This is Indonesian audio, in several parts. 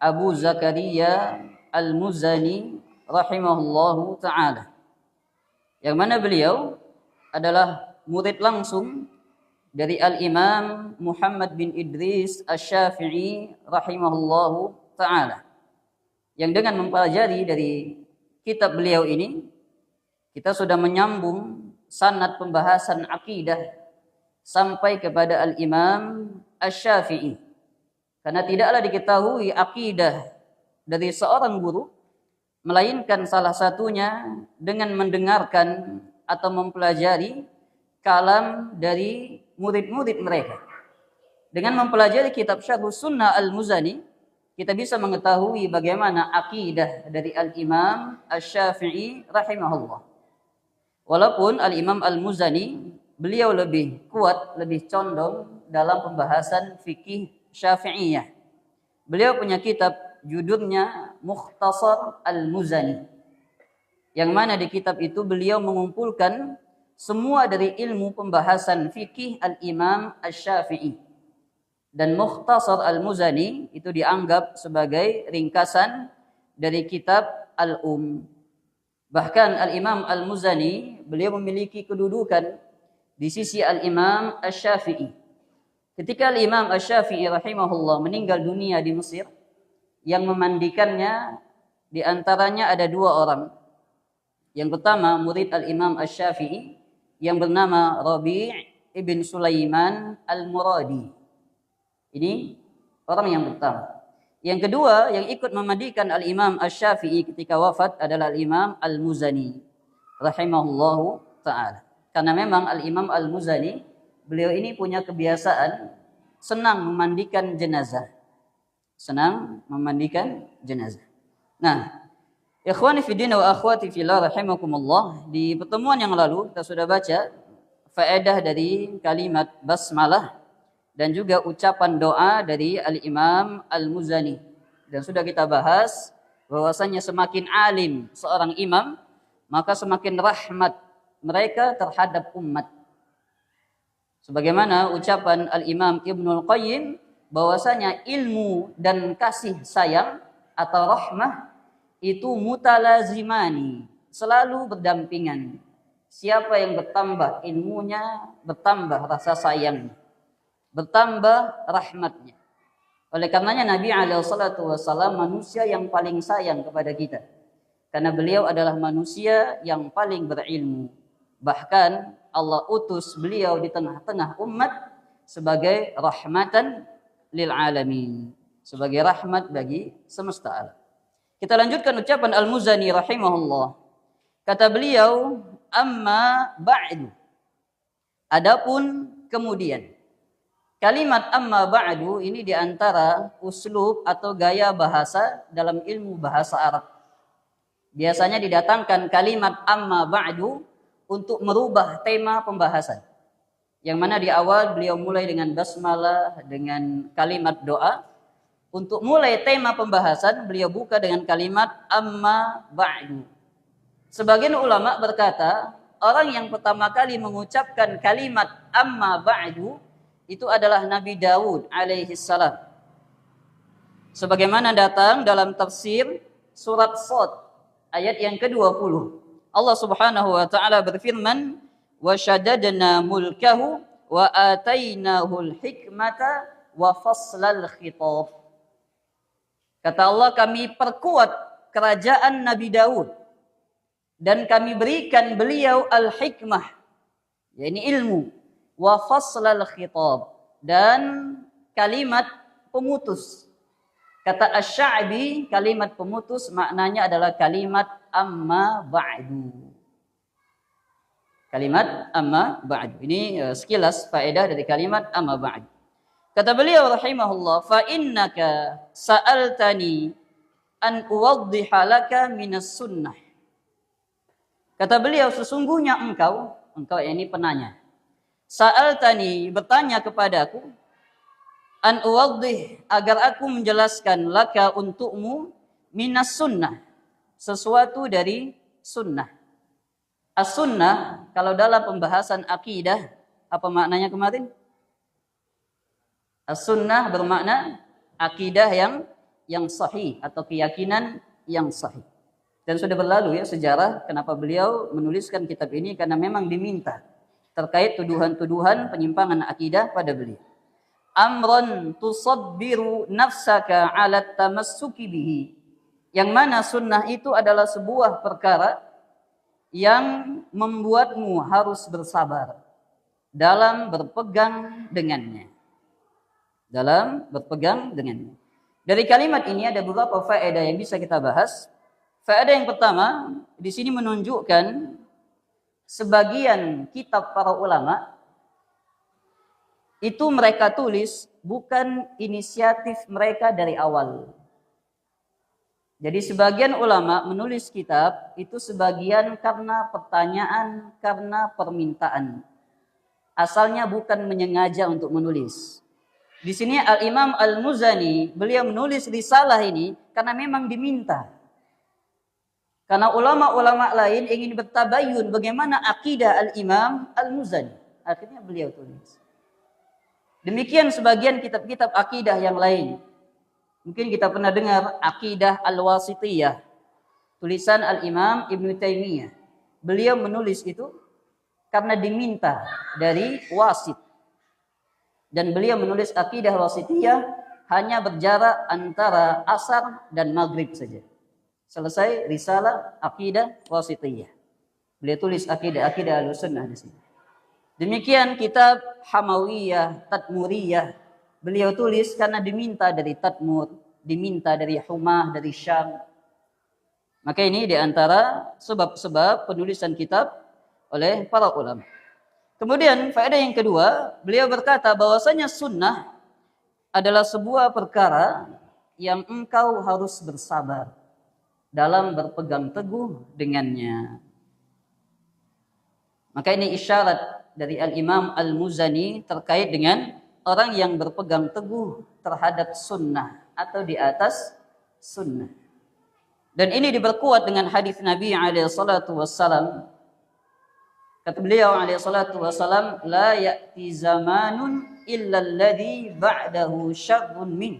Abu Zakaria Al-Muzani rahimahullahu ta'ala. Yang mana beliau adalah murid langsung dari Al-Imam Muhammad bin Idris Asy-Syafi'i rahimahullahu ta'ala. Yang dengan mempelajari dari kitab beliau ini, kita sudah menyambung sanad pembahasan akidah sampai kepada Al-Imam Asy-Syafi'i. Karena tidaklah diketahui akidah dari seorang guru melainkan salah satunya dengan mendengarkan atau mempelajari kalam dari murid-murid mereka. Dengan mempelajari kitab Syarhus Sunnah Al-Muzani, kita bisa mengetahui bagaimana akidah dari Al-Imam Asy-Syafi'i rahimahullah. Walaupun Al-Imam Al-Muzani beliau lebih kuat, lebih condong dalam pembahasan fikih Syafi'iyah. Beliau punya kitab judulnya Mukhtasar Al-Muzani. Yang mana di kitab itu beliau mengumpulkan semua dari ilmu pembahasan fikih Al-Imam Asy-Syafi'i. Dan Mukhtasar Al-Muzani itu dianggap sebagai ringkasan dari kitab Al-Um. Bahkan Al-Imam Al-Muzani beliau memiliki kedudukan di sisi Al-Imam Asy-Syafi'i. Ketika Al-Imam Asy-Syafi'i rahimahullah meninggal dunia di Mesir, yang memandikannya di antaranya ada dua orang. Yang pertama murid Al-Imam Asy-Syafi'i yang bernama Rabi' ibn Sulaiman Al-Muradi. Ini orang yang pertama. Yang kedua yang ikut memandikan Al-Imam Asy-Syafi'i ketika wafat adalah Al-Imam Al-Muzani rahimahullahu ta'ala. Karena memang Al-Imam Al-Muzani beliau ini punya kebiasaan senang memandikan jenazah. Senang memandikan jenazah. Nah, ikhwani fi din wa akhwati fillah rahimakumullah, di pertemuan yang lalu kita sudah baca faedah dari kalimat basmalah dan juga ucapan doa dari Al-Imam Al-Muzani. Dan sudah kita bahas bahwasanya semakin alim seorang imam, maka semakin rahmat mereka terhadap umat. Sebagaimana ucapan Al-Imam Ibnul Qayyim bahwasanya ilmu dan kasih sayang atau rahmah itu mutalazimani, selalu berdampingan. Siapa yang bertambah ilmunya, bertambah rasa sayangnya, bertambah rahmatnya. Oleh karenanya Nabi SAW manusia yang paling sayang kepada kita. Karena beliau adalah manusia yang paling berilmu. Bahkan Allah utus beliau di tengah-tengah umat sebagai rahmatan lil alamin, sebagai rahmat bagi semesta alam. Kita lanjutkan ucapan Al-Muzani rahimahullah. Kata beliau, amma ba'du. Adapun kemudian. Kalimat amma ba'du ini diantara uslub atau gaya bahasa dalam ilmu bahasa Arab. Biasanya didatangkan kalimat amma ba'du untuk merubah tema pembahasan. Yang mana di awal beliau mulai dengan basmalah, dengan kalimat doa. Untuk mulai tema pembahasan, beliau buka dengan kalimat amma ba'du. Sebagian ulama berkata, orang yang pertama kali mengucapkan kalimat amma ba'du itu adalah Nabi Daud alaihi salam. Sebagaimana datang dalam tafsir surat Shad ayat yang ke-20. Allah Subhanahu wa taala berfirman, "Wa shaddadna mulkahu wa atainahul hikmata wa faslal khitab." Kata Allah, kami perkuat kerajaan Nabi Daud dan kami berikan beliau al-hikmah, yakni ilmu, wa faslal khitab, dan kalimat pemutus. Kata Asy-Sya'bi, kalimat pemutus maknanya adalah kalimat amma ba'du. Kalimat amma ba'du. Ini sekilas faedah dari kalimat amma ba'du. Kata beliau rahimahullah, fa innaka sa'altani an uwaddiha laka minas sunnah. Kata beliau, sesungguhnya engkau ini penanya. Sa'altani, bertanya kepadaku, an uwaddih, agar aku menjelaskan laka untukmu minas sunnah, sesuatu dari sunnah. As-sunnah kalau dalam pembahasan akidah apa maknanya kemarin? As-sunnah bermakna akidah yang yang sahih atau keyakinan yang sahih. Dan sudah berlalu ya sejarah kenapa beliau menuliskan kitab ini, karena memang diminta terkait tuduhan-tuduhan penyimpangan akidah pada beliau. Amron tusabbiru nafsaka ala tamassuki bihi. Yang mana sunnah itu adalah sebuah perkara yang membuatmu harus bersabar dalam berpegang dengannya. Dalam berpegang dengannya. Dari kalimat ini ada beberapa faedah yang bisa kita bahas. Faedah yang pertama, di sini menunjukkan sebagian kitab para ulama itu mereka tulis bukan inisiatif mereka dari awal. Jadi sebagian ulama menulis kitab itu sebagian karena pertanyaan, karena permintaan. Asalnya bukan menyengaja untuk menulis. Di sini Al-Imam Al-Muzani, beliau menulis risalah ini karena memang diminta. Karena ulama-ulama lain ingin bertabayun bagaimana akidah Al-Imam Al-Muzani. Akhirnya beliau tulis. Demikian sebagian kitab-kitab akidah yang lain. Mungkin kita pernah dengar Aqidah Al-Wasitiyah. Tulisan Al-Imam Ibn Taimiyah. Beliau menulis itu karena diminta dari wasit. Dan beliau menulis Aqidah Wasitiyah hanya berjarak antara asar dan maghrib saja. Selesai risalah Aqidah Wasitiyah. Beliau tulis Aqidah Ahlussunnah di sini. Demikian kitab Hamawiyah, Tadmuriyah. Beliau tulis karena diminta dari Tadmur, diminta dari Humah, dari Syam. Maka ini diantara sebab-sebab penulisan kitab oleh para ulama. Kemudian faedah yang kedua, beliau berkata bahwasanya sunnah adalah sebuah perkara yang engkau harus bersabar dalam berpegang teguh dengannya. Maka ini isyarat dari Al-Imam Al-Muzani terkait dengan orang yang berpegang teguh terhadap sunnah atau di atas sunnah. Dan ini diperkuat dengan hadis Nabi SAW. Kata beliau SAW, la ya'ti zamanun illa alladhi ba'dahu syarrun min.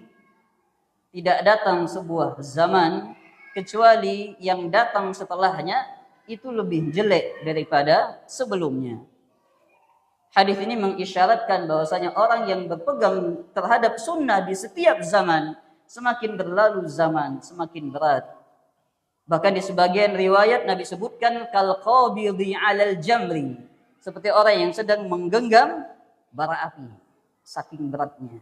Tidak datang sebuah zaman kecuali yang datang setelahnya itu lebih jelek daripada sebelumnya. Hadis ini mengisyaratkan bahwasanya orang yang berpegang terhadap sunnah di setiap zaman, semakin berlalu zaman, semakin berat. Bahkan di sebagian riwayat Nabi sebutkan kal qabidhi 'alal jamri, seperti orang yang sedang menggenggam bara api, saking beratnya.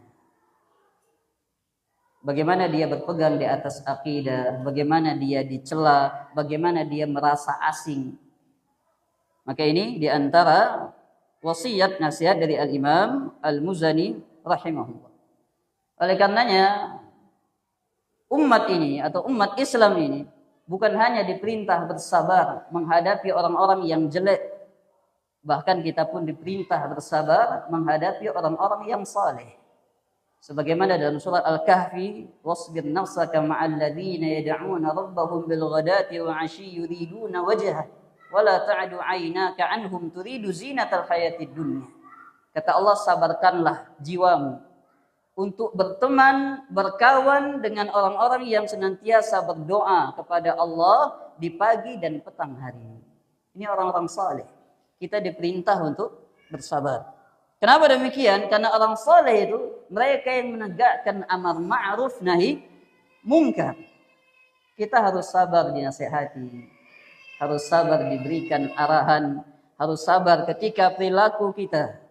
Bagaimana dia berpegang di atas akidah, bagaimana dia dicela, bagaimana dia merasa asing. Maka ini di antara wasiat nasihat dari Al-Imam Al-Muzani rahimahullah. Oleh karenanya umat ini atau umat Islam ini bukan hanya diperintah bersabar menghadapi orang-orang yang jelek, bahkan kita pun diperintah bersabar menghadapi orang-orang yang saleh. Sebagaimana dalam surat Al-Kahfi, wasbir nafsaka ma'al ladzina yad'una rabbahum bil ghadati wa 'ashyi yuriduna wajhah wala ta'du 'ainaka 'anhum turidu zinatal hayatid dunya. Kata Allah, sabarkanlah jiwamu untuk berteman, berkawan dengan orang-orang yang senantiasa berdoa kepada Allah di pagi dan petang hari. Ini orang-orang saleh. Kita diperintah untuk bersabar. Kenapa demikian? Karena orang saleh itu mereka yang menegakkan amar ma'ruf nahi mungkar. Kita harus sabar dinasihati, harus sabar diberikan arahan, harus sabar ketika perilaku kita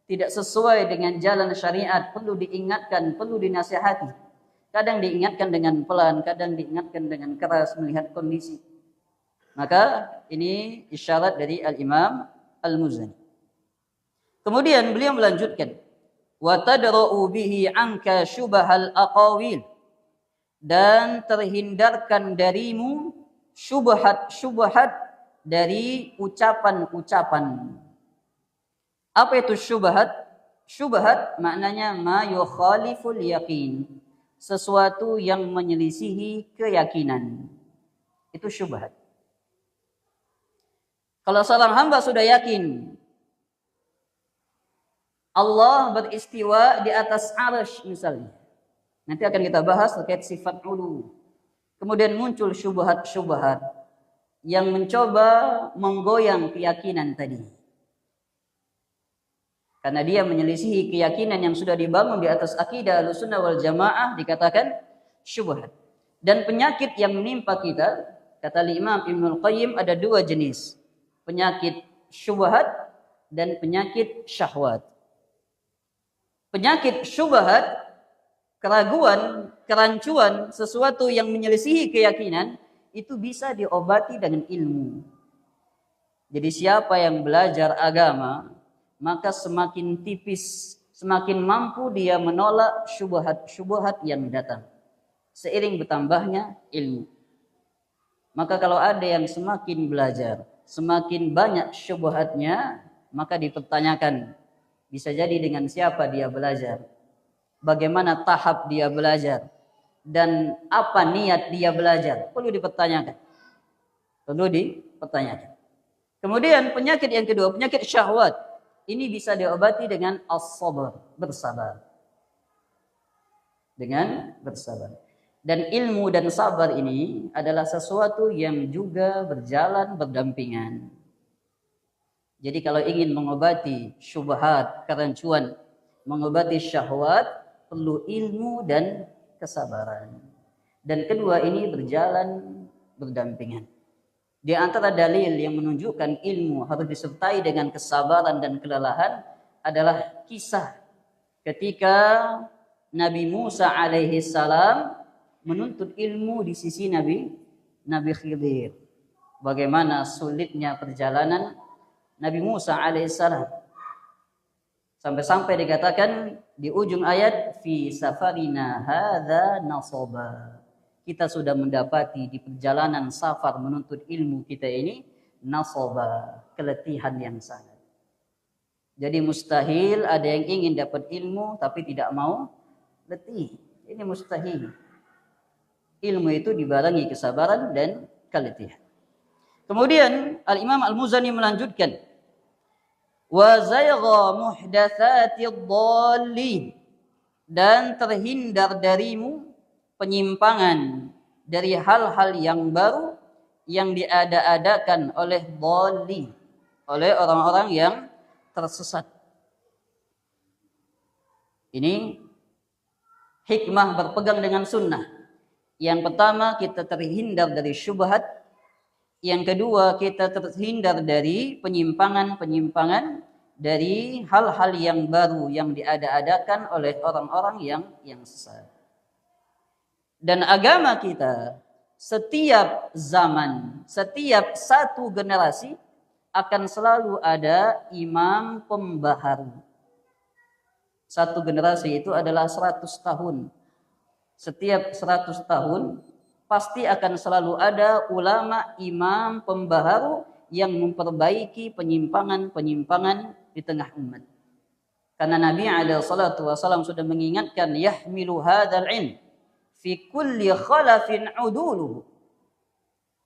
tidak sesuai dengan jalan syariat, perlu diingatkan, perlu dinasihati. Kadang diingatkan dengan pelan, kadang diingatkan dengan keras melihat kondisi. Maka ini isyarat dari Al-Imam Al-Muzani. Kemudian beliau melanjutkan, wa tadra'u bihi anka syubhal aqawil, dan terhindarkan darimu syubhat-syubhat dari ucapan-ucapan. Apa itu syubhat? Syubhat maknanya ma yukhaliful yaqin, sesuatu yang menyelisihi keyakinan. Itu syubhat. Kalau seorang hamba sudah yakin Allah beristiwa di atas arsy misalnya, Nanti akan kita bahas terkait sifat ulu. Kemudian muncul syubhat-syubhat yang mencoba menggoyang keyakinan tadi. Karena dia menyelisihi keyakinan yang sudah dibangun di atas akidah Ahlussunnah wal Jamaah, dikatakan syubhat. Dan penyakit yang menimpa kita, kata Imam Ibnul Qayyim, ada dua jenis. Penyakit syubhat dan penyakit syahwat. Penyakit syubhat, keraguan, kerancuan, sesuatu yang menyelisihi keyakinan, itu bisa diobati dengan ilmu. Jadi siapa yang belajar agama, maka semakin tipis, semakin mampu dia menolak syubhat-syubhat yang datang. Seiring bertambahnya ilmu. Maka kalau ada yang semakin belajar, semakin banyak syubhatnya, maka dipertanyakan, bisa jadi dengan siapa dia belajar, bagaimana tahap dia belajar, dan apa niat dia belajar, perlu dipertanyakan. Perlu dipertanyakan. Kemudian penyakit yang kedua, penyakit syahwat. Ini bisa diobati dengan as-sabar, bersabar. Dengan bersabar. Dan ilmu dan sabar ini adalah sesuatu yang juga berjalan berdampingan. Jadi kalau ingin mengobati syubhat, kerancuan, mengobati syahwat, perlu ilmu dan kesabaran. Dan kedua ini berjalan berdampingan. Di antara dalil yang menunjukkan ilmu harus disertai dengan kesabaran dan kelelahan adalah kisah ketika Nabi Musa alaihi salam menuntut ilmu di sisi Nabi Khidir. Bagaimana sulitnya perjalanan Nabi Musa alaihissalam. Sampai-sampai dikatakan di ujung ayat, fi safarina hadza nasaba. Kita sudah mendapati di perjalanan safar menuntut ilmu kita ini nasaba, keletihan yang sangat. Jadi mustahil ada yang ingin dapat ilmu tapi tidak mau letih. Ini mustahil. Ilmu itu dibarengi kesabaran dan keletihan. Kemudian Al-Imam Al-Muzani melanjutkan, wa zayga muhdatsatidh dhallin, dan terhindar darimu penyimpangan dari hal-hal yang baru yang diada-adakan oleh dhallin, oleh orang-orang yang tersesat. Ini hikmah berpegang dengan sunnah. Yang pertama, kita terhindar dari syubhat. Yang kedua, kita terhindar dari penyimpangan-penyimpangan dari hal-hal yang baru yang diada-adakan oleh orang-orang yang sesat. Dan agama kita, setiap zaman, setiap satu generasi akan selalu ada imam pembaharu. Satu generasi itu adalah 100 tahun. Setiap 100 tahun pasti akan selalu ada ulama imam pembaharu yang memperbaiki penyimpangan-penyimpangan di tengah umat. Karena Nabi alaihi salatu wasallam sudah mengingatkan, yahmilu hadzal ilm fi kulli khalafin uduluhu.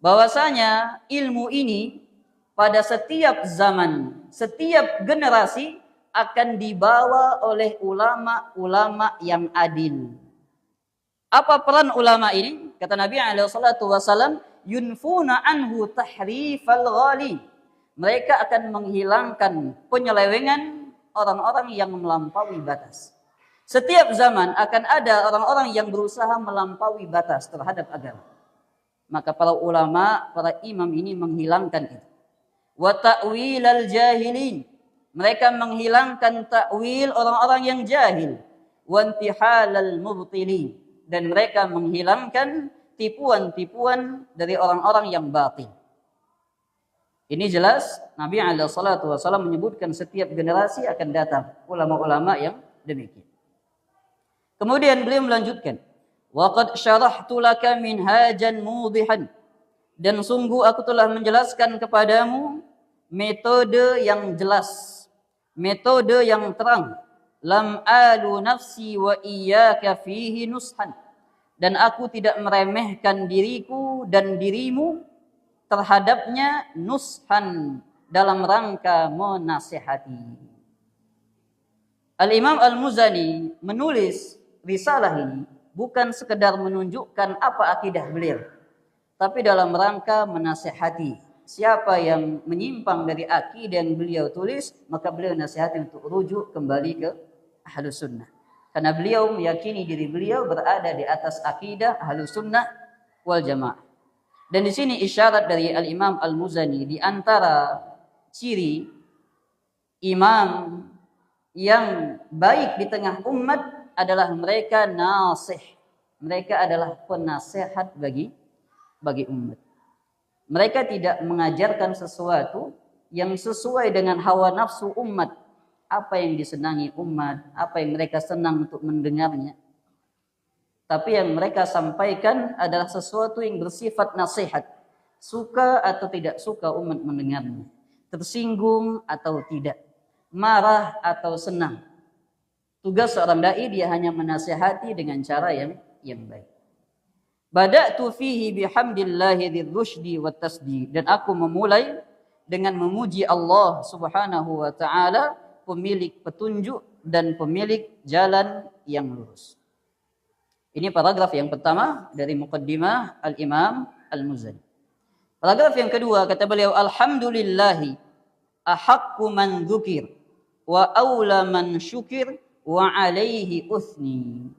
Bahwasanya ilmu ini pada setiap zaman, setiap generasi akan dibawa oleh ulama-ulama yang adil. Apa peran ulama ini? Kata Nabi alaihi salatu wasallam, yunfuna anhu tahrifal ghalin. Mereka akan menghilangkan penyelewengan orang-orang yang melampaui batas. Setiap zaman akan ada orang-orang yang berusaha melampaui batas terhadap agama. Maka para ulama, para imam ini menghilangkan itu. Wa ta'wilal jahilin. Mereka menghilangkan ta'wil orang-orang yang jahil. Wa intihalal mubtilin. Dan mereka menghilangkan tipuan-tipuan dari orang-orang yang batil. Ini jelas Nabi alaihi salatu wasallam menyebutkan setiap generasi akan datang ulama-ulama yang demikian. Kemudian beliau melanjutkan, wa qad syarahtu laka minhajan mudihan, dan sungguh aku telah menjelaskan kepadamu metode yang jelas, metode yang terang. Lam alu nafsi wa iyyaka fihi nushan, dan aku tidak meremehkan diriku dan dirimu terhadapnya nushan, dalam rangka menasihati. Al-Imam Al-Muzani menulis risalah ini bukan sekedar menunjukkan apa akidah beliau, tapi dalam rangka menasihati. Siapa yang menyimpang dari akidah yang beliau tulis, maka beliau nasihati untuk rujuk kembali ke Ahlus Sunnah. Karena beliau meyakini diri beliau berada di atas akidah Ahlus Sunnah wal Jamaah. Dan di sini isyarat dari Al-Imam Al-Muzani, di antara ciri imam yang baik di tengah umat adalah mereka nasih. Mereka adalah penasehat bagi umat. Mereka tidak mengajarkan sesuatu yang sesuai dengan hawa nafsu umat, apa yang disenangi umat, apa yang mereka senang untuk mendengarnya. Tapi yang mereka sampaikan adalah sesuatu yang bersifat nasihat. Suka atau tidak suka umat mendengarnya, tersinggung atau tidak, marah atau senang. Tugas seorang dai dia hanya menasihati dengan cara yang baik. Bada'tu fihi bihamdillahi dzirrusydi wat tasdi, dan aku memulai dengan memuji Allah Subhanahu wa taala, pemilik petunjuk dan pemilik jalan yang lurus. Ini paragraf yang pertama dari muqaddimah Al-Imam Al-Muzani. Paragraf yang kedua kata beliau, alhamdulillahi ahaqqu man dzukir wa aula man syukir wa alaihi uthni.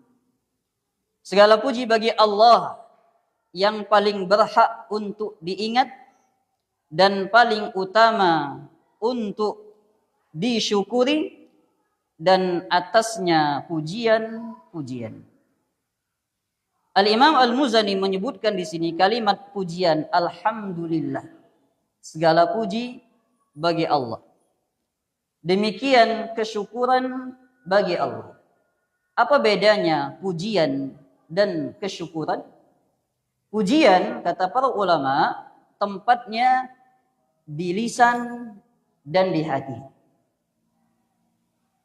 Segala puji bagi Allah yang paling berhak untuk diingat dan paling utama untuk disyukuri, dan atasnya pujian-pujian. Al-Imam Al-Muzani menyebutkan di sini kalimat pujian, alhamdulillah. Segala puji bagi Allah. Demikian kesyukuran bagi Allah. Apa bedanya pujian dan kesyukuran? Pujian, kata para ulama, tempatnya di lisan dan di hati.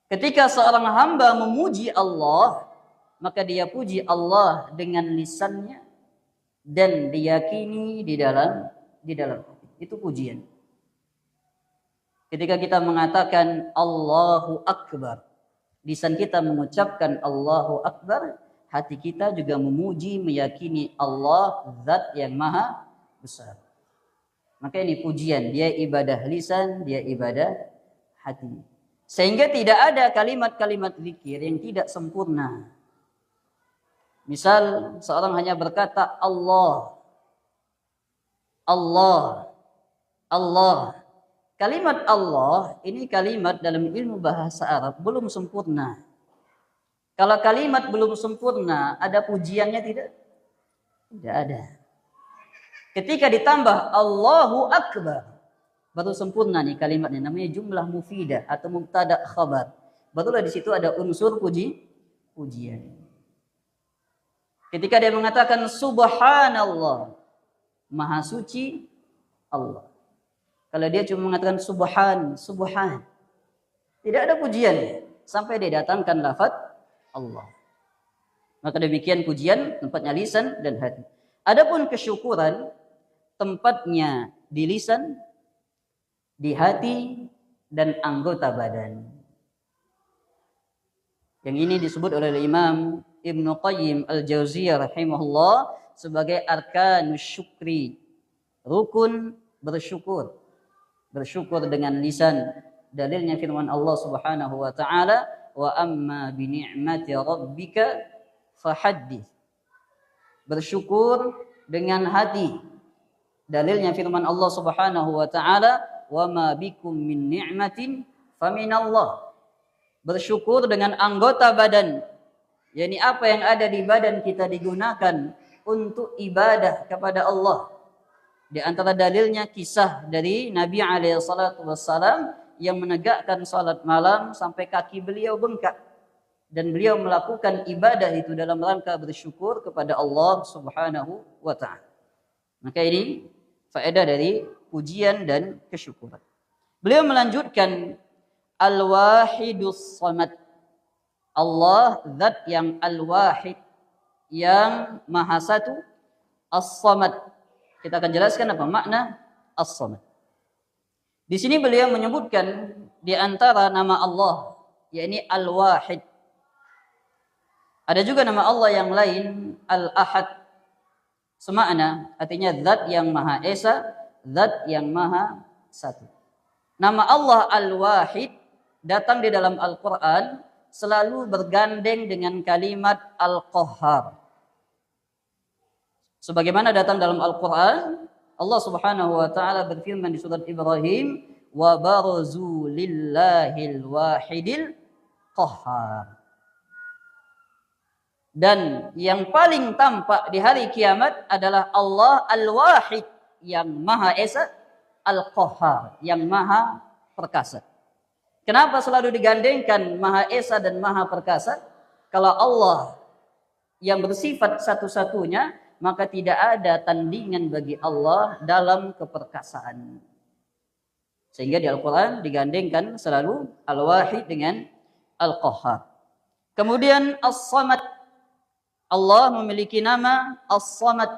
Ketika seorang hamba memuji Allah, maka dia puji Allah dengan lisannya dan diyakini di dalam hati. Itu pujian. Ketika kita mengatakan Allahu Akbar, lisan kita mengucapkan Allahu Akbar, hati kita juga memuji, meyakini Allah zat yang maha besar. Maka ini pujian, dia ibadah lisan, dia ibadah hati. Sehingga tidak ada kalimat-kalimat zikir yang tidak sempurna. Misal seorang hanya berkata Allah, Allah, Allah. Kalimat Allah ini kalimat dalam ilmu bahasa Arab belum sempurna. Kalau kalimat belum sempurna, ada pujiannya tidak? Tidak ada. Ketika ditambah Allahu Akbar, baru sempurna nih kalimatnya. Namanya jumlah mufidah atau mubtada khabar. Barulah di situ ada unsur pujian. Ketika dia mengatakan Subhanallah, Maha Suci Allah. Kalau dia cuma mengatakan Subhan, tidak ada pujian sampai dia datangkan lafaz Allah. Maka demikian pujian tempatnya lisan dan hati. Adapun kesyukuran tempatnya di lisan, di hati, dan anggota badan. Yang ini disebut oleh Imam Ibnu Qayyim Al-Jauziyah rahimahullah sebagai arkanus syukri, rukun bersyukur. Bersyukur dengan lisan. Dalilnya firman Allah Subhanahu wa taala, wa amma bi ni'mati rabbika fahaddits. Bersyukur dengan hati. Dalilnya firman Allah Subhanahu wa taala, wa ma bikum min ni'matin faminallah. Bersyukur dengan anggota badan. yakni apa yang ada di badan kita digunakan untuk ibadah kepada Allah. Di antara dalilnya kisah dari Nabi SAW yang menegakkan salat malam sampai kaki beliau bengkak. Dan beliau melakukan ibadah itu dalam rangka bersyukur kepada Allah Subhanahu wa ta'ala. Maka ini faedah dari pujian dan kesyukuran. Beliau melanjutkan Al-Wahidus Samad. Allah zat yang Al-Wahid, yang Maha Satu. As-Samad. Kita akan jelaskan apa makna As-Samad. Di sini beliau menyebutkan di antara nama Allah, yakni Al-Wahid. Ada juga nama Allah yang lain Al-Ahad, semakna, artinya zat yang maha esa, zat yang maha satu. Nama Allah Al-Wahid datang di dalam Al-Quran selalu bergandeng dengan kalimat Al-Qahhar. Sebagaimana datang dalam Al-Quran, Allah Subhanahu wa taala berfirman di surat Ibrahim, wa barazu lillahil wahidil qahhar. Dan yang paling tampak di hari kiamat adalah Allah Al-Wahid yang Maha Esa, Al-Qahhar yang Maha Perkasa. Kenapa selalu digandengkan Maha Esa dan Maha Perkasa? Kalau Allah yang bersifat satu-satunya, maka tidak ada tandingan bagi Allah dalam keperkasaan. Sehingga di Al-Quran digandengkan selalu Al-Wahid dengan Al-Qahhar. Kemudian As-Samad. Allah memiliki nama As-Samad.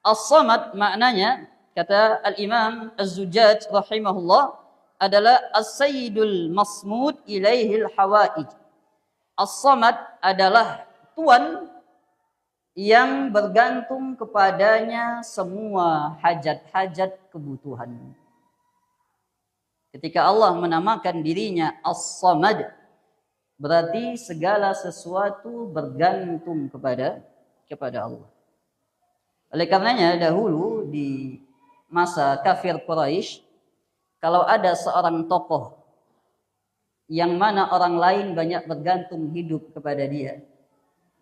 As-Samad maknanya, kata Al-Imam Az-Zujjaj rahimahullah, adalah As-Sayyidul Masmud ilaihil hawaij. As-Samad adalah Tuan yang bergantung kepadanya semua hajat-hajat kebutuhan. Ketika Allah menamakan dirinya As-Samad, berarti segala sesuatu bergantung kepada Allah. Oleh karenanya dahulu di masa kafir Quraisy, kalau ada seorang tokoh yang mana orang lain banyak bergantung hidup kepada dia,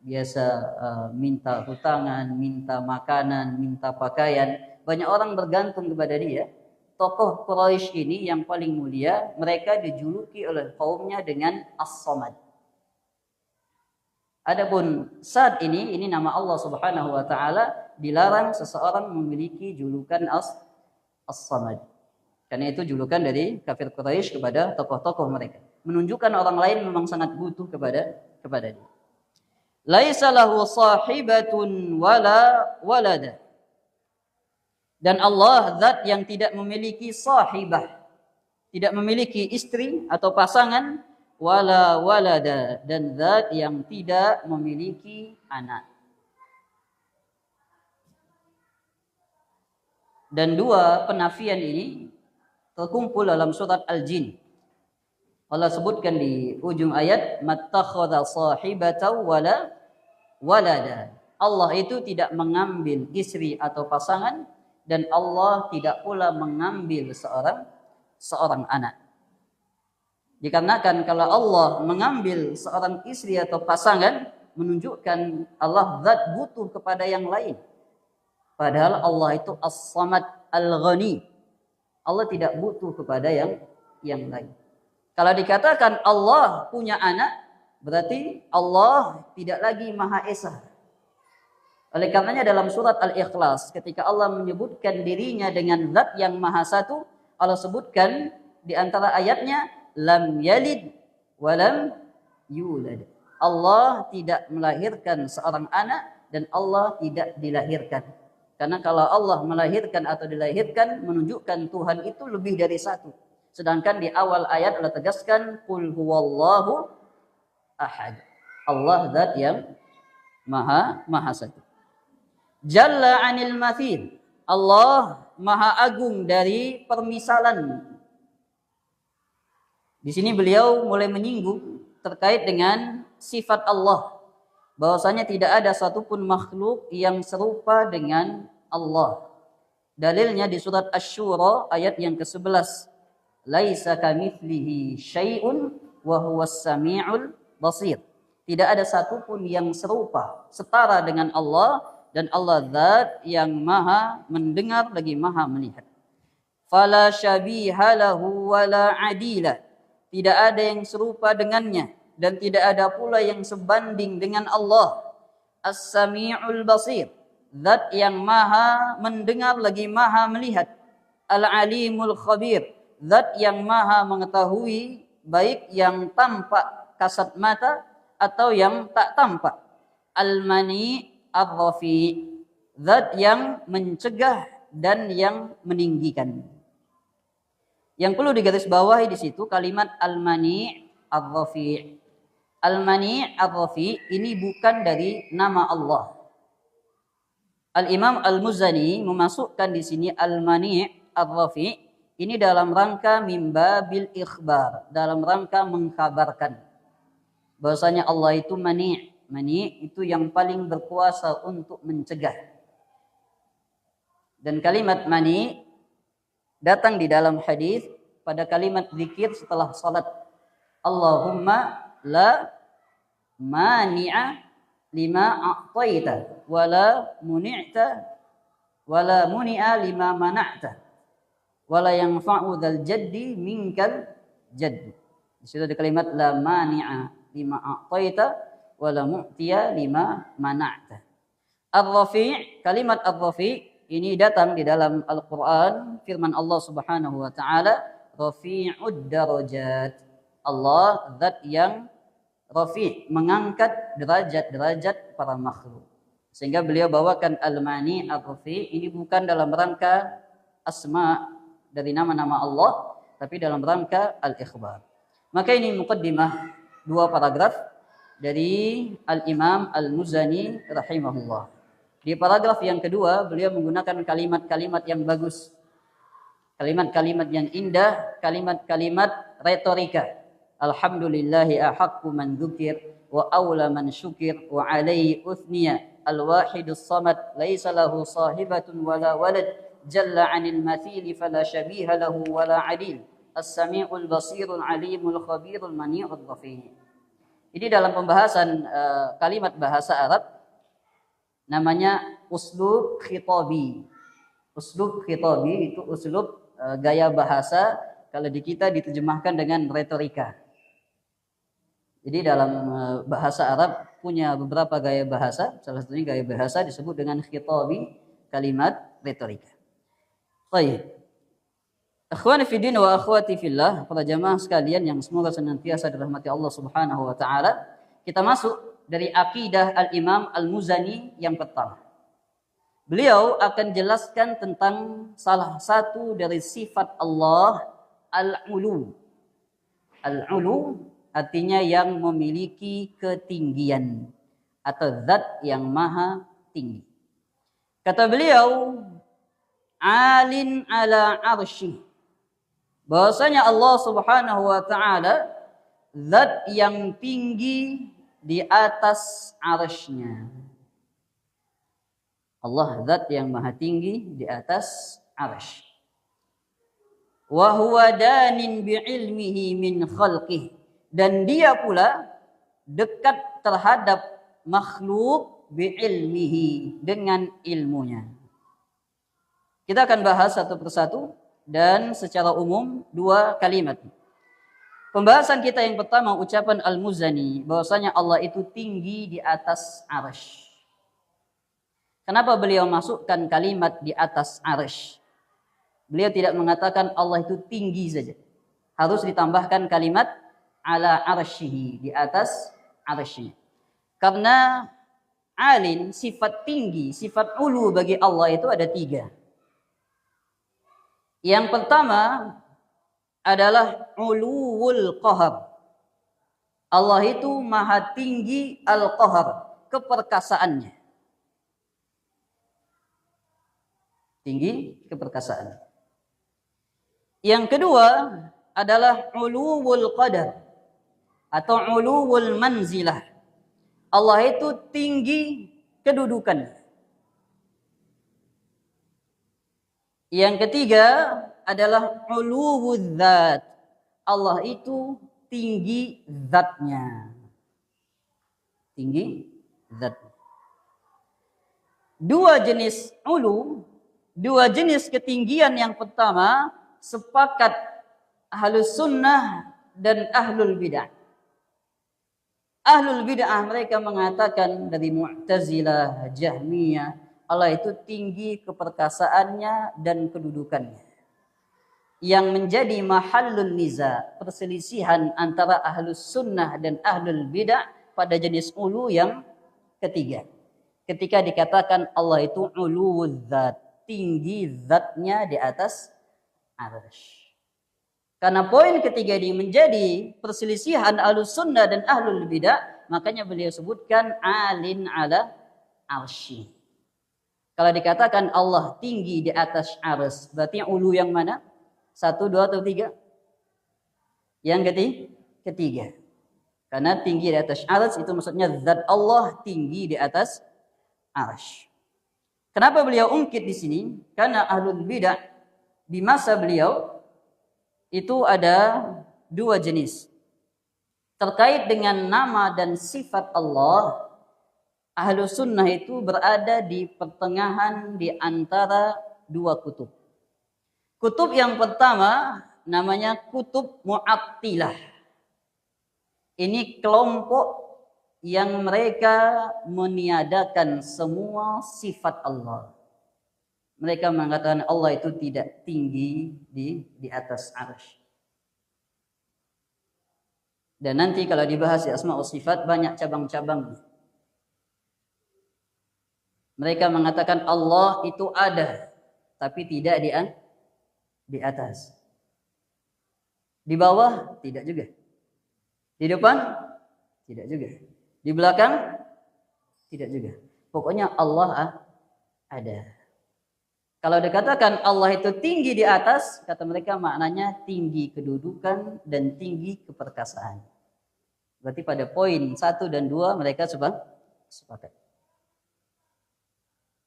biasa minta hutangan, minta makanan, minta pakaian, banyak orang bergantung kepada dia. Tokoh Quraisy ini yang paling mulia, mereka dijuluki oleh kaumnya dengan As-Samad. Adapun saat ini nama Allah Subhanahu wa taala, dilarang seseorang memiliki julukan As-Samad. Karena itu julukan dari kafir Quraisy kepada tokoh-tokoh mereka, menunjukkan orang lain memang sangat butuh kepada dia. Laisa lahu sahibatun wala walada. Dan Allah zat yang tidak memiliki sahibah, tidak memiliki istri atau pasangan, wala walada, dan zat yang tidak memiliki anak. Dan dua penafian ini terkumpul dalam surat Al-Jin. Allah sebutkan di ujung ayat, mattakhadha sahibatan wala walada. Allah itu tidak mengambil istri atau pasangan, dan Allah tidak pula mengambil seorang anak. Dikarenakan kalau Allah mengambil seorang istri atau pasangan, menunjukkan Allah zat butuh kepada yang lain. Padahal Allah itu As-Samad Al-Ghani. Allah tidak butuh kepada yang lain. Kalau dikatakan Allah punya anak, berarti Allah tidak lagi Maha Esa. Oleh karenanya dalam surat Al-Ikhlas, ketika Allah menyebutkan dirinya dengan zat yang maha satu, Allah sebutkan di antara ayatnya, lam yalid walam yulad. Allah tidak melahirkan seorang anak dan Allah tidak dilahirkan. Karena kalau Allah melahirkan atau dilahirkan, menunjukkan Tuhan itu lebih dari satu. Sedangkan di awal ayat Allah tegaskan, qul huwallahu ahad. Allah zat yang maha satu. Jalla anil mathil. Allah maha agung dari permisalan. Di sini beliau mulai menyinggung terkait dengan sifat Allah, bahwasanya tidak ada satupun makhluk yang serupa dengan Allah. Dalilnya di surat Asy-Syura ayat yang ke-11. Laisa kamitslihi syai'un wa huwas samiul basir. Tidak ada satupun yang serupa, setara dengan Allah, dan Allah zat yang maha mendengar lagi maha melihat. Fala syabiha lahu wala adila. Tidak ada yang serupa dengannya dan tidak ada pula yang sebanding dengan Allah. As-Sami'ul Basir. Zat yang maha mendengar lagi maha melihat. Al-Alimul Khabir. Zat yang maha mengetahui baik yang tampak kasat mata atau yang tak tampak. Al-Mani Ar-Rafi, zat yang mencegah dan yang meninggikan. Yang perlu digarisbawahi di situ kalimat Al-Mani Ar-Rafi. Al-Mani' Ar-Rafi ini bukan dari nama Allah. Al-Imam Al-Muzani memasukkan di sini Al-Mani' Ar-Rafi ini dalam rangka mimbabil ikhbar, dalam rangka mengkabarkan bahwasanya Allah itu mani'. Mani' itu yang paling berkuasa untuk mencegah. Dan kalimat mani' datang di dalam hadis pada kalimat zikir setelah salat. Allahumma la mani'a lima a'taita wala muni'ta wala muni'a lima mana'ta wala yanfa'u dzal jaddi minkal jadd. Di situ ada kalimat la mani'a lima a'taita wala mu'tiya lima mana'ta. Ar-Rafi', kalimat Ar-Rafi' ini datang di dalam Al-Qur'an, firman Allah Subhanahu wa taala, Rafi'ud darajat. Allah zat yang Rafi', mengangkat derajat-derajat para makhluk. Sehingga beliau bawakan Al-Mani' Ar-Rafi' ini bukan dalam rangka asma dari nama-nama Allah, tapi dalam rangka al-ikhbar. Maka ini muqaddimah 2 paragraf dari Al-Imam Al-Muzani rahimahullah. Di paragraf yang kedua beliau menggunakan kalimat-kalimat yang bagus, kalimat-kalimat yang indah, kalimat-kalimat retorika. Alhamdulillahi ahaqqu man dzukir wa aula man syukir wa alaihi uthniya al-wahidus samad laisa lahu sahibatun wala walad jalla 'anil mathili fala syabiha lahu wala 'adil as-sami'ul basirul alimul khabirul mani'ur rafi'. Ini dalam pembahasan kalimat bahasa Arab namanya uslub khitabi. Uslub khitabi itu uslub gaya bahasa, kalau di kita diterjemahkan dengan retorika. Jadi dalam bahasa Arab punya beberapa gaya bahasa, salah satunya gaya bahasa disebut dengan khitabi, kalimat retorika. Baik. Akhwani fi din wa akhwati fillah, para jamaah sekalian yang semoga senantiasa dirahmati Allah Subhanahu wa taala, kita masuk dari akidah Al-Imam Al-Muzani yang pertama. Beliau akan jelaskan tentang salah satu dari sifat Allah, al-ulu. Al-ulu artinya yang memiliki ketinggian atau zat yang maha tinggi. Kata beliau, alin ala arsyih. Bahwasanya Allah Subhanahu wa taala zat yang tinggi di atas arsy-Nya. Allah zat yang maha tinggi di atas arsy. Wa huwa danin bi ilmihi min khalqihi, dan dia pula dekat terhadap makhluk bi ilmihi, dengan ilmunya. Kita akan bahas satu persatu dan secara umum 2 kalimat. Pembahasan kita yang pertama ucapan Al-Muzani bahwasanya Allah itu tinggi di atas arsy. Kenapa beliau masukkan kalimat di atas arsy? Beliau tidak mengatakan Allah itu tinggi saja. Harus ditambahkan kalimat ala arsyihi, di atas arsy. Karena alin, sifat tinggi, sifat ulu bagi Allah itu ada 3. Yang pertama adalah uluwul qahar. Allah itu maha tinggi al-qahar, keperkasaannya. Tinggi keperkasaan. Yang kedua adalah uluwul qadar atau uluwul manzilah. Allah itu tinggi kedudukan. Yang ketiga adalah uluwul dzat. Allah itu tinggi zatnya. Tinggi zat. 2 jenis ulu, 2 jenis ketinggian yang pertama sepakat Ahlus Sunnah dan Ahlul Bid'ah. Ahlul Bid'ah mereka mengatakan dari Mu'tazilah, Jahmiyah, Allah itu tinggi keperkasaannya dan kedudukannya. Yang menjadi mahallun niza, perselisihan antara Ahlus Sunnah dan Ahlul Bid'ah pada jenis ulu yang ketiga. Ketika dikatakan Allah itu uluwuz zat, tinggi zatnya di atas arsy. Karena poin ketiga ini menjadi perselisihan Ahlus Sunnah dan Ahlul Bidah, makanya beliau sebutkan alin ala arsy. Kalau dikatakan Allah tinggi di atas arsy, berarti yang ulu yang mana? 1, 2 atau 3? Yang ketiga. Karena tinggi di atas arsy itu maksudnya zat Allah tinggi di atas arsy. Kenapa beliau ungkit di sini? Karena Ahlul Bidah di masa beliau itu ada 2 jenis. Terkait dengan nama dan sifat Allah, Ahlus Sunnah itu berada di pertengahan di antara 2 kutub. Kutub yang pertama namanya kutub Mu'attilah. Ini kelompok yang mereka meniadakan semua sifat Allah. Mereka mengatakan Allah itu tidak tinggi di atas arsy. Dan nanti kalau dibahas di asma wa sifat banyak cabang-cabang. Mereka mengatakan Allah itu ada, tapi tidak di atas. Di bawah tidak juga. Di depan tidak juga. Di belakang tidak juga. Pokoknya Allah ada. Kalau dikatakan Allah itu tinggi di atas, kata mereka maknanya tinggi kedudukan dan tinggi keperkasaan. Berarti pada poin 1 dan 2 mereka sepakat.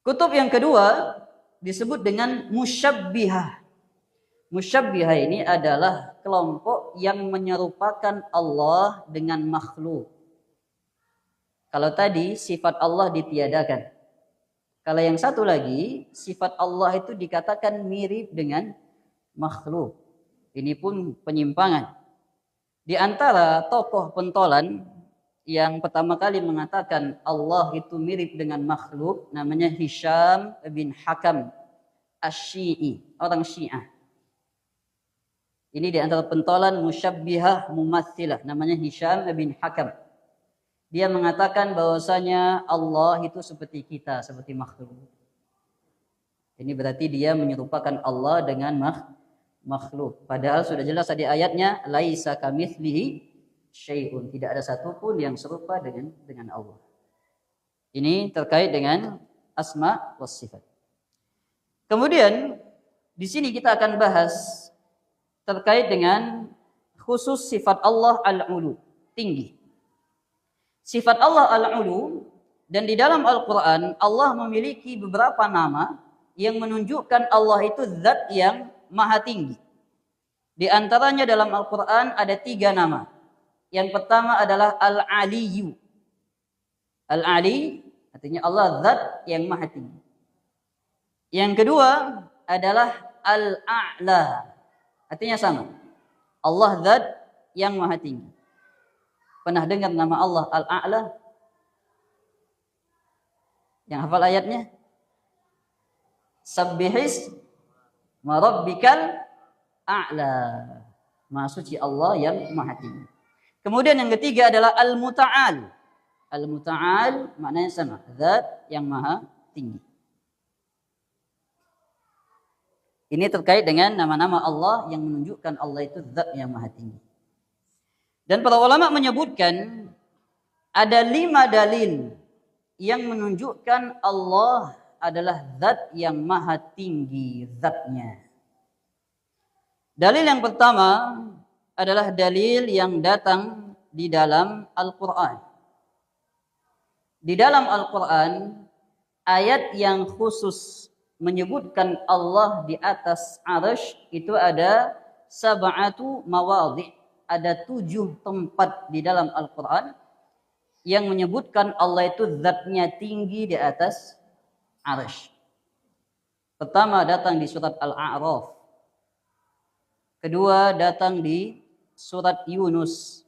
Kutub yang kedua disebut dengan musyabbihah. Musyabbihah ini adalah kelompok yang menyerupakan Allah dengan makhluk. Kalau tadi sifat Allah ditiadakan. Kalau yang satu lagi, sifat Allah itu dikatakan mirip dengan makhluk. Ini pun penyimpangan. Di antara tokoh pentolan yang pertama kali mengatakan Allah itu mirip dengan makhluk, namanya Hisham bin Hakam Asy-Syi'i, orang Syiah. Ini di antara pentolan musyabbihah mumatsilah, namanya Hisham bin Hakam. Dia mengatakan bahwasanya Allah itu seperti kita, seperti makhluk. Ini berarti dia menyerupakan Allah dengan makhluk. Padahal sudah jelas tadi ayatnya, laisa kamitslihi syai'un. Tidak ada satupun yang serupa dengan Allah. Ini terkait dengan asma was sifat. Kemudian di sini kita akan bahas terkait dengan khusus sifat Allah al-ulu, tinggi. Sifat Allah al-ulu, dan di dalam Al-Quran Allah memiliki beberapa nama yang menunjukkan Allah itu zat yang maha tinggi. Di antaranya dalam Al-Quran ada 3 nama. Yang pertama adalah Al-Aliyu. Al-Ali artinya Allah zat yang maha tinggi. Yang kedua adalah Al-A'la. Artinya sama. Allah zat yang maha tinggi. Pernah dengar nama Allah Al-A'la? Yang hafal ayatnya? Sabbihis marabbikal a'la. Maha suci Allah yang maha tinggi. Kemudian yang ketiga adalah Al-Muta'al. Al-Muta'al maknanya sama. Zat yang maha tinggi. Ini terkait dengan nama-nama Allah yang menunjukkan Allah itu zat yang maha tinggi. Dan para ulama menyebutkan ada 5 dalil yang menunjukkan Allah adalah zat yang maha tinggi zatnya. Dalil yang pertama adalah dalil yang datang di dalam Al-Quran. Di dalam Al-Quran, ayat yang khusus menyebutkan Allah di atas arsy itu ada 7 mawadhi'. Ada 7 tempat di dalam Al-Quran yang menyebutkan Allah itu zatnya tinggi di atas arsy. Pertama datang di surat Al-A'raf. Kedua datang di surat Yunus.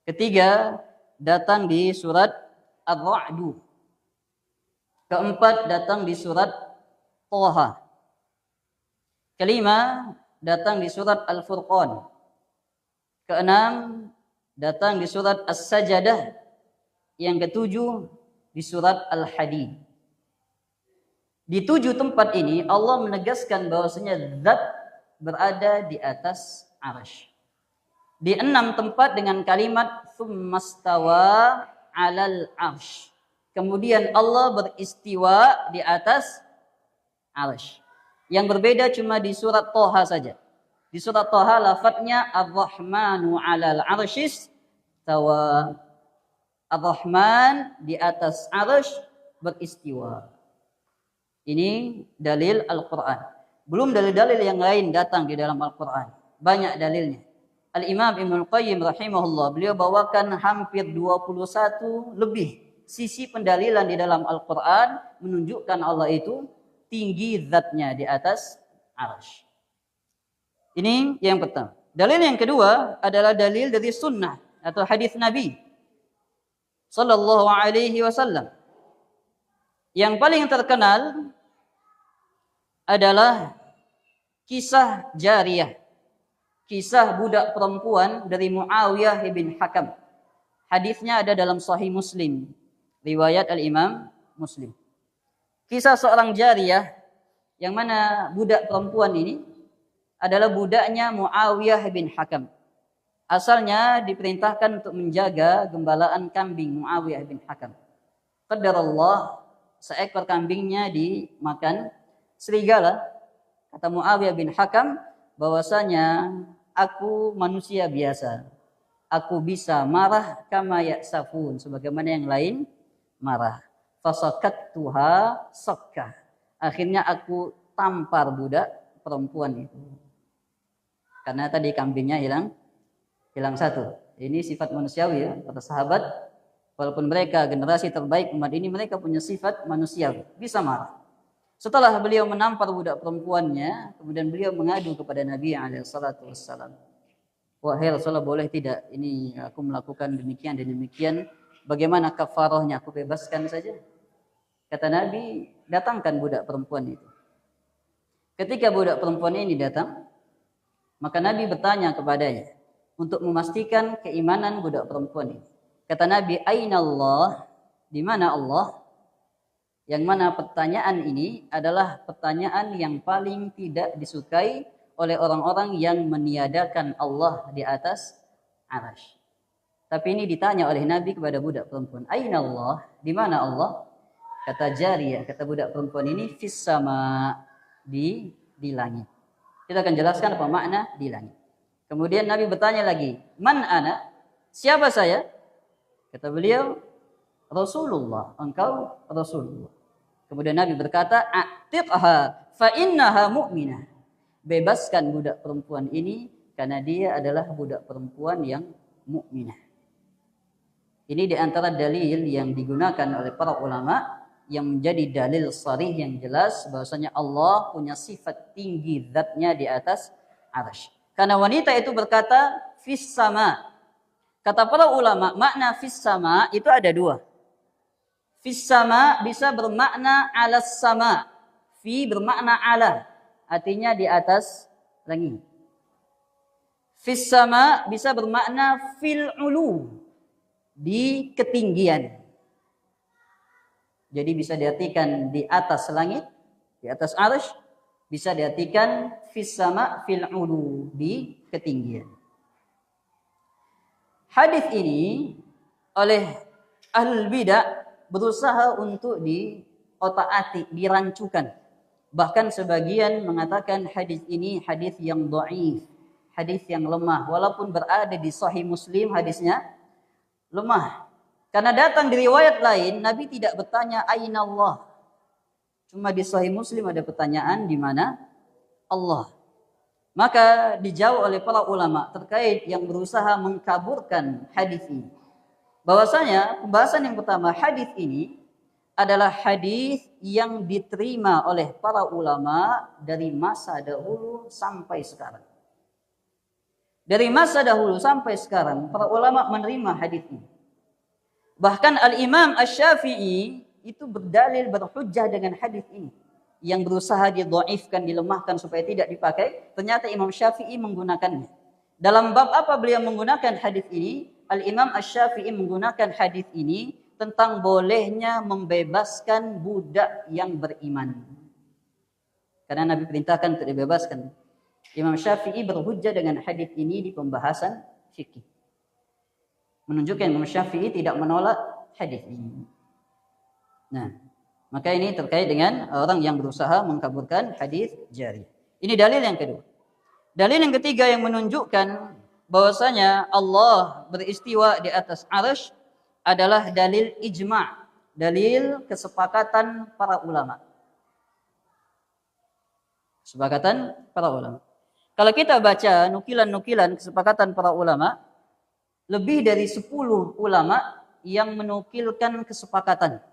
Ketiga datang di surat Ar-Ra'd. Keempat datang di surat Thaha. Kelima datang di surat Al-Furqan. Keenam datang di surat As-Sajdah. Yang ketujuh di surat Al-Hadid. Di 7 tempat ini Allah menegaskan bahwasanya zat berada di atas arsy. Di 6 tempat dengan kalimat tsummastawa 'alal arsy. Kemudian Allah beristiwa di atas arsy. Yang berbeda cuma di surat Thaha saja. Di surat Thaha lafadznya Ar-Rahmanu 'alal arsyis tawa. Ar-Rahman di atas arsy beristiwa. Ini dalil Al-Quran. Belum dalil-dalil yang lain datang di dalam Al-Quran. Banyak dalilnya. Al-Imam Ibnul Qayyim rahimahullah, beliau bawakan hampir 21 lebih sisi pendalilan di dalam Al-Quran menunjukkan Allah itu tinggi zatnya di atas arsy. Ini yang pertama. Dalil yang kedua adalah dalil dari sunnah atau hadis Nabi sallallahu alaihi wasallam. Yang paling terkenal adalah kisah jariyah, kisah budak perempuan dari Muawiyah bin Hakam. Hadisnya ada dalam Sahih Muslim, riwayat Al-Imam Muslim. Kisah seorang jariyah yang mana budak perempuan ini adalah budaknya Muawiyah bin Hakam. Asalnya diperintahkan untuk menjaga gembalaan kambing Muawiyah bin Hakam. Qadarallah, seekor kambingnya dimakan serigala. Kata Muawiyah bin Hakam bahwasanya aku manusia biasa. Aku bisa marah kama ya'safun, sebagaimana yang lain marah. Fasakattuha sakka. Akhirnya aku tampar budak perempuan itu. Karena tadi kambingnya hilang satu. Ini sifat manusiawi ya, kata sahabat. Walaupun mereka generasi terbaik umat ini, mereka punya sifat manusiawi, bisa marah. Setelah beliau menampar budak perempuannya, kemudian beliau mengadu kepada Nabi SAW. Wahai Rasulullah, boleh tidak ini aku melakukan demikian dan demikian? Bagaimana kafarahnya? Aku bebaskan saja. Kata Nabi, datangkan budak perempuan itu. Ketika budak perempuan ini datang, maka Nabi bertanya kepadanya untuk memastikan keimanan budak perempuan ini. Kata Nabi, Aina Allah? Di mana Allah? Yang mana pertanyaan ini adalah pertanyaan yang paling tidak disukai oleh orang-orang yang meniadakan Allah di atas arsy. Tapi ini ditanya oleh Nabi kepada budak perempuan. Aina Allah? Di mana Allah? Kata jariyah, kata budak perempuan ini, fis sama, di langit. Kita akan jelaskan apa makna di langit. Kemudian Nabi bertanya lagi, man ana? Siapa saya? Kata beliau, Rasulullah, engkau Rasulullah. Kemudian Nabi berkata, a'tiqha fa innaha mu'minah. Bebaskan budak perempuan ini karena dia adalah budak perempuan yang mukminah. Ini di antara dalil yang digunakan oleh para ulama yang menjadi dalil sharih yang jelas bahwasanya Allah punya sifat tinggi zatnya di atas arsy. Karena wanita itu berkata fis sama. Kata para ulama, makna fis sama itu ada dua. Fis sama bisa bermakna alas sama. Fi bermakna ala. Artinya di atas langit. Fis sama bisa bermakna fil ulu. Di ketinggian. Jadi bisa diartikan di atas langit, di atas arsy. Bisa diartikan fis sama fil ulu. Di ketinggian. Hadis ini oleh ahlul bidah berusaha untuk diotak-atik, dirancukan. Bahkan sebagian mengatakan hadis ini hadis yang dhaif, hadis yang lemah. Walaupun berada di Sahih Muslim hadisnya lemah. Karena datang di riwayat lain Nabi tidak bertanya aina Allah. Cuma di Sahih Muslim ada pertanyaan di mana Allah. Maka dijawab oleh para ulama terkait yang berusaha mengkaburkan hadis ini. Bahwasanya pembahasan yang pertama, hadis ini adalah hadis yang diterima oleh para ulama dari masa dahulu sampai sekarang. Dari masa dahulu sampai sekarang para ulama menerima hadis ini. Bahkan Al-Imam Asy-Syafi'i itu berdalil berhujjah dengan hadis ini. Yang berusaha didhaifkan, dilemahkan supaya tidak dipakai, ternyata Imam Syafi'i menggunakannya. Dalam bab apa beliau menggunakan hadis ini? Al-Imam Asy-Syafi'i menggunakan hadis ini tentang bolehnya membebaskan budak yang beriman. Karena Nabi perintahkan untuk dibebaskan. Imam Syafi'i berhujjah dengan hadis ini di pembahasan fikih. Menunjukkan Imam Syafi'i tidak menolak hadis ini. Nah, maka ini terkait dengan orang yang berusaha mengkaburkan hadis jari. Ini dalil yang kedua. Dalil yang ketiga yang menunjukkan bahwasanya Allah beristiwa di atas arsy adalah dalil ijma', dalil kesepakatan para ulama. Kesepakatan para ulama. Kalau kita baca nukilan-nukilan kesepakatan para ulama, lebih dari 10 ulama yang menukilkan kesepakatan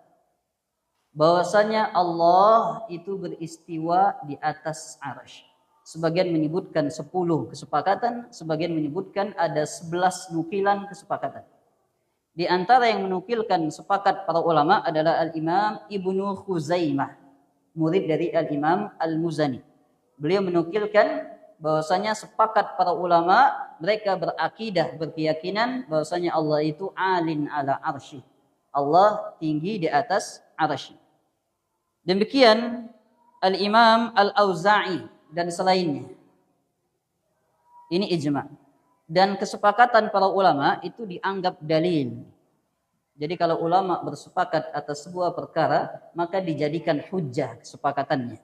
bahwasanya Allah itu beristiwa di atas arsy. Sebagian menyebutkan 10 kesepakatan, sebagian menyebutkan ada 11 nukilan kesepakatan. Di antara yang menukilkan sepakat para ulama adalah Al-Imam Ibnu Khuzaimah, murid dari Al-Imam Al-Muzani. Beliau menukilkan bahwasanya sepakat para ulama, mereka berakidah, berkeyakinan bahwasanya Allah itu alin ala arsy. Allah tinggi di atas arsy. Demikian Al-Imam Al-Auza'i dan selainnya. Ini ijma'. Dan kesepakatan para ulama itu dianggap dalil. Jadi kalau ulama bersepakat atas sebuah perkara, maka dijadikan hujjah kesepakatannya.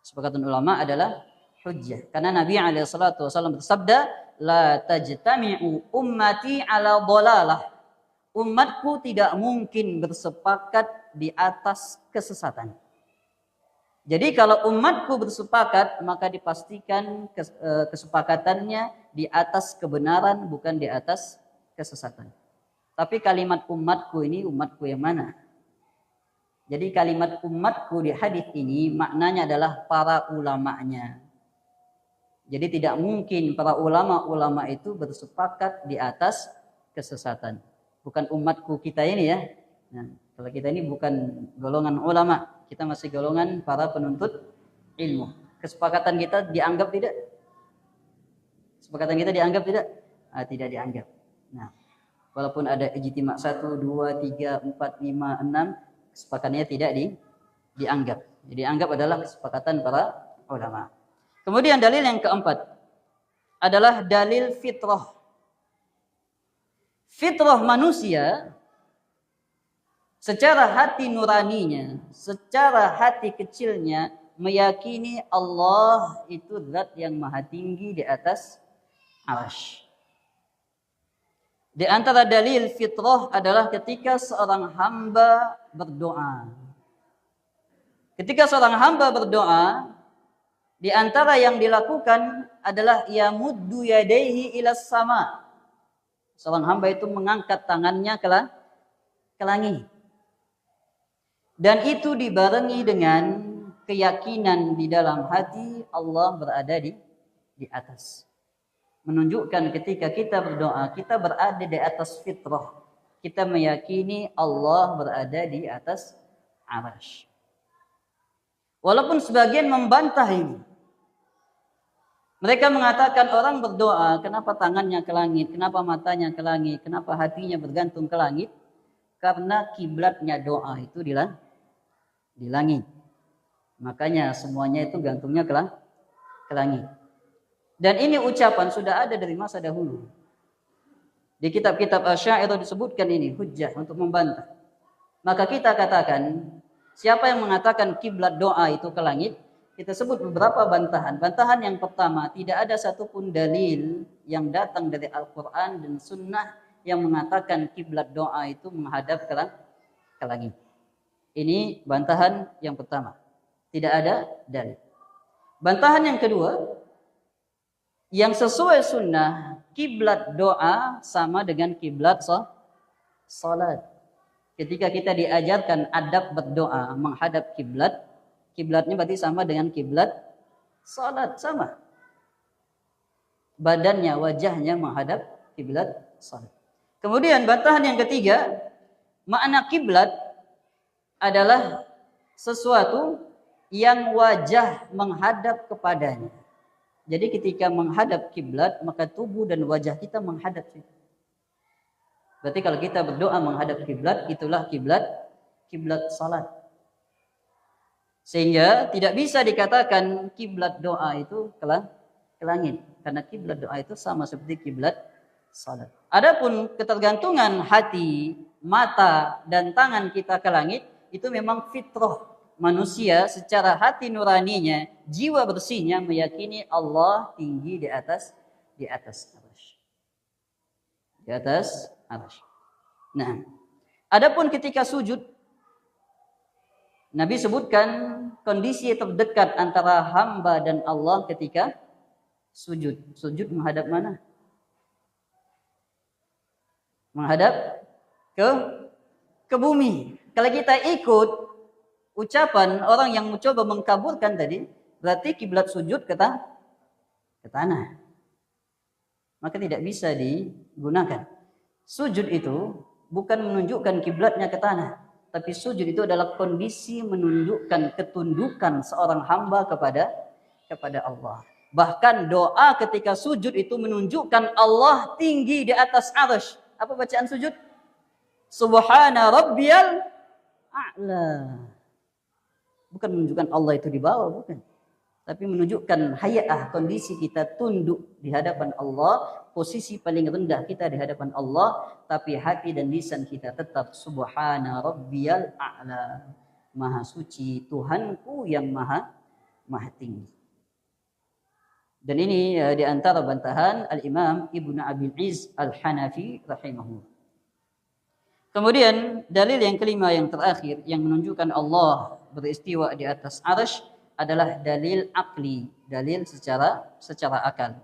Kesepakatan ulama adalah hujjah. Karena Nabi SAW bersabda, la tajtami'u ummati ala dhalalah. Umatku tidak mungkin bersepakat di atas kesesatan. Jadi kalau umatku bersepakat, maka dipastikan kesepakatannya di atas kebenaran, bukan di atas kesesatan. Tapi kalimat umatku ini umatku yang mana? Jadi kalimat umatku di hadis ini maknanya adalah para ulamanya. Jadi tidak mungkin para ulama-ulama itu bersepakat di atas kesesatan. Bukan umatku kita ini ya. Nah, kalau kita ini bukan golongan ulama, kita masih golongan para penuntut ilmu. Kesepakatan kita dianggap tidak? Kesepakatan kita dianggap tidak? Tidak dianggap. Nah, walaupun ada ijtima' 1, 2, 3, 4, 5, 6, kesepakatannya tidak dianggap. Jadi dianggap adalah kesepakatan para ulama. Kemudian dalil yang keempat adalah dalil fitrah. Fitrah manusia secara hati nuraninya, secara hati kecilnya meyakini Allah itu zat yang maha tinggi di atas arsy. Di antara dalil fitrah adalah ketika seorang hamba berdoa. Ketika seorang hamba berdoa, di antara yang dilakukan adalah yamuddu yadayhi ilas sama. Seorang hamba itu mengangkat tangannya ke langit. Dan itu dibarengi dengan keyakinan di dalam hati Allah berada di atas. Menunjukkan ketika kita berdoa, kita berada di atas fitrah. Kita meyakini Allah berada di atas arsy. Walaupun sebagian membantah ini. Mereka mengatakan orang berdoa, kenapa tangannya ke langit, kenapa matanya ke langit, kenapa hatinya bergantung ke langit? Karena kiblatnya doa itu di langit. Makanya semuanya itu gantungnya ke langit. Dan ini ucapan sudah ada dari masa dahulu. Di kitab-kitab Asy'ariyah disebutkan ini hujjah untuk membantah. Maka kita katakan, siapa yang mengatakan kiblat doa itu ke langit? Kita sebut beberapa bantahan. Bantahan yang pertama, tidak ada satupun dalil yang datang dari Al-Quran dan Sunnah yang mengatakan kiblat doa itu menghadap ke langit. Ini bantahan yang pertama. Tidak ada dalil. Bantahan yang kedua, yang sesuai sunnah, kiblat doa sama dengan kiblat salat. Ketika kita diajarkan adab berdoa menghadap kiblat, kiblatnya berarti sama dengan kiblat salat, sama. Badannya, wajahnya menghadap kiblat salat. Kemudian bantahan yang ketiga, makna kiblat adalah sesuatu yang wajah menghadap kepadanya. Jadi ketika menghadap kiblat, maka tubuh dan wajah kita menghadap situ. Berarti kalau kita berdoa menghadap kiblat, itulah kiblat salat. Sehingga tidak bisa dikatakan kiblat doa itu ke langit. Karena kiblat doa itu sama seperti kiblat salat. Adapun ketergantungan hati, mata, dan tangan kita ke langit, itu memang fitrah manusia secara hati nuraninya, jiwa bersihnya meyakini Allah tinggi di atas arsy. Di atas arsy. Nah, adapun ketika sujud, Nabi sebutkan kondisi terdekat antara hamba dan Allah ketika sujud. Sujud menghadap mana? Menghadap ke bumi. Kalau kita ikut ucapan orang yang mencoba mengkaburkan tadi, berarti kiblat sujud ke tanah. Maka tidak bisa digunakan. Sujud itu bukan menunjukkan kiblatnya ke tanah, tapi sujud itu adalah kondisi menunjukkan ketundukan seorang hamba kepada Allah. Bahkan doa ketika sujud itu menunjukkan Allah tinggi di atas arsy. Apa bacaan sujud? Subhana rabbiyal a'la. Bukan menunjukkan Allah itu di bawah, bukan. Tapi menunjukkan hay'ah, kondisi kita tunduk di hadapan Allah, posisi paling rendah kita di hadapan Allah, tapi hati dan lisan kita tetap subhana rabbiyal a'la. Maha suci Tuhanku yang maha tinggi. Dan ini di antara bantahan Al-Imam Ibnu Abil Izz Al-Hanafi rahimahullah. Kemudian dalil yang kelima yang terakhir yang menunjukkan Allah beristiwa di atas arsy adalah dalil akli, dalil secara akal.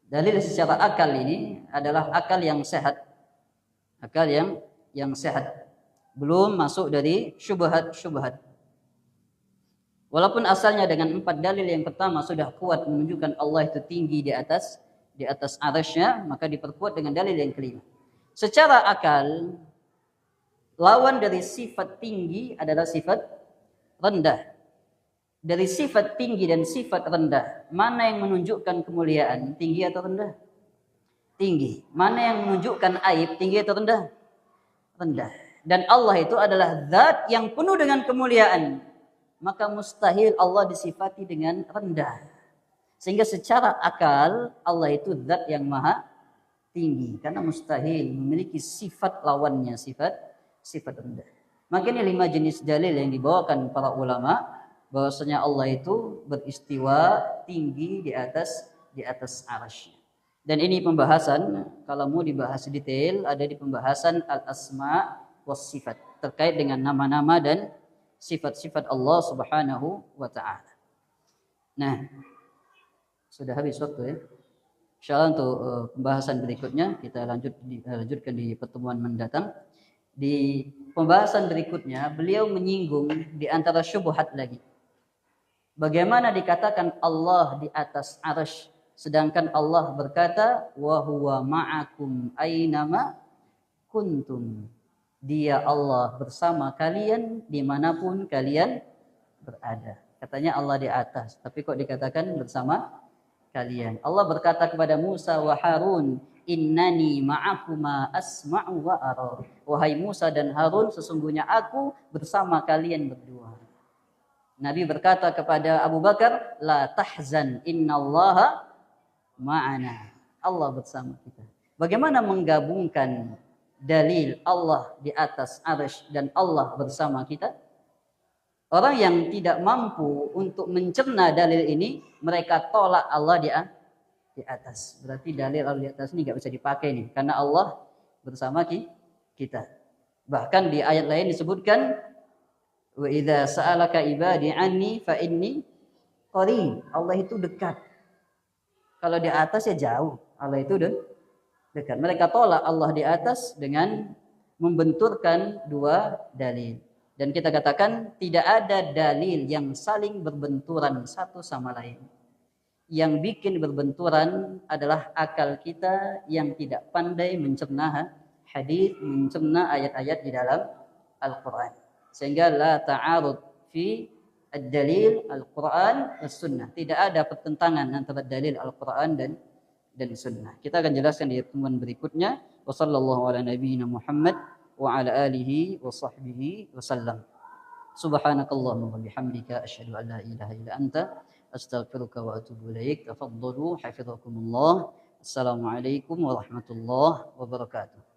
Dalil secara akal ini adalah akal yang sehat. Akal yang sehat. Belum masuk dari syubhat-syubhat. Walaupun asalnya dengan 4 dalil yang pertama sudah kuat menunjukkan Allah itu tinggi di atas arsy-Nya, maka diperkuat dengan dalil yang kelima. Secara akal, lawan dari sifat tinggi adalah sifat rendah. Dari sifat tinggi dan sifat rendah, mana yang menunjukkan kemuliaan? Tinggi atau rendah? Tinggi. Mana yang menunjukkan aib? Tinggi atau rendah? Rendah. Dan Allah itu adalah zat yang penuh dengan kemuliaan. Maka mustahil Allah disifati dengan rendah. Sehingga secara akal Allah itu zat yang maha tinggi. Karena mustahil memiliki sifat lawannya, sifat rendah. Makanya 5 jenis dalil yang dibawakan para ulama bahwasanya Allah itu beristiwa tinggi di atas arsy. Dan ini pembahasan, kalau mau dibahas detail, ada di pembahasan al-asma was sifat terkait dengan nama-nama dan sifat-sifat Allah Subhanahu wa taala. Nah, sudah habis waktu ya. Insyaallah untuk pembahasan berikutnya kita lanjutkan di pertemuan mendatang. Di pembahasan berikutnya beliau menyinggung di antara syubhat lagi. Bagaimana dikatakan Allah di atas arsy sedangkan Allah berkata wa huwa ma'akum ainama kuntum. Dia Allah bersama kalian dimanapun kalian berada. Katanya Allah di atas, tapi kok dikatakan bersama kalian. Allah berkata kepada Musa wa Harun, innani ma'akuma asma'u wa ara. Wahai Musa dan Harun, sesungguhnya aku bersama kalian berdua. Nabi berkata kepada Abu Bakar, la tahzan innallaha ma'ana. Allah bersama kita. Bagaimana menggabungkan dalil Allah di atas arsy dan Allah bersama kita? Orang yang tidak mampu untuk mencerna dalil ini, mereka tolak Allah di atas. Berarti dalil Allah di atas ini nggak bisa dipakai nih, karena Allah bersama kita. Bahkan di ayat lain disebutkan, wa idza sa'alaka ibadi anni fa inni qarib. Allah itu dekat. Kalau di atas ya jauh. Allah itu dekat. Mereka tolak Allah di atas dengan membenturkan 2 dalil. Dan kita katakan tidak ada dalil yang saling berbenturan satu sama lain. Yang bikin berbenturan adalah akal kita yang tidak pandai mencerna hadis, mencerna ayat-ayat di dalam Al-Quran. Sehingga la ta'arud fi ad-dalil Al-Quran dan Sunnah. Tidak ada pertentangan antara dalil Al-Quran dan Sunnah. Kita akan jelaskan di pertemuan berikutnya. Wa sallallahu ala nabiyyina Muhammad wa ala alihi wa sahbihi wa sallam. Subhanakallahumma wa bihamdika asyhadu an la ilaha illa anta astaghfiruka wa atubu ilaik. Tafaddalu hafizakumullah. Assalamualaikum warahmatullahi wabarakatuh.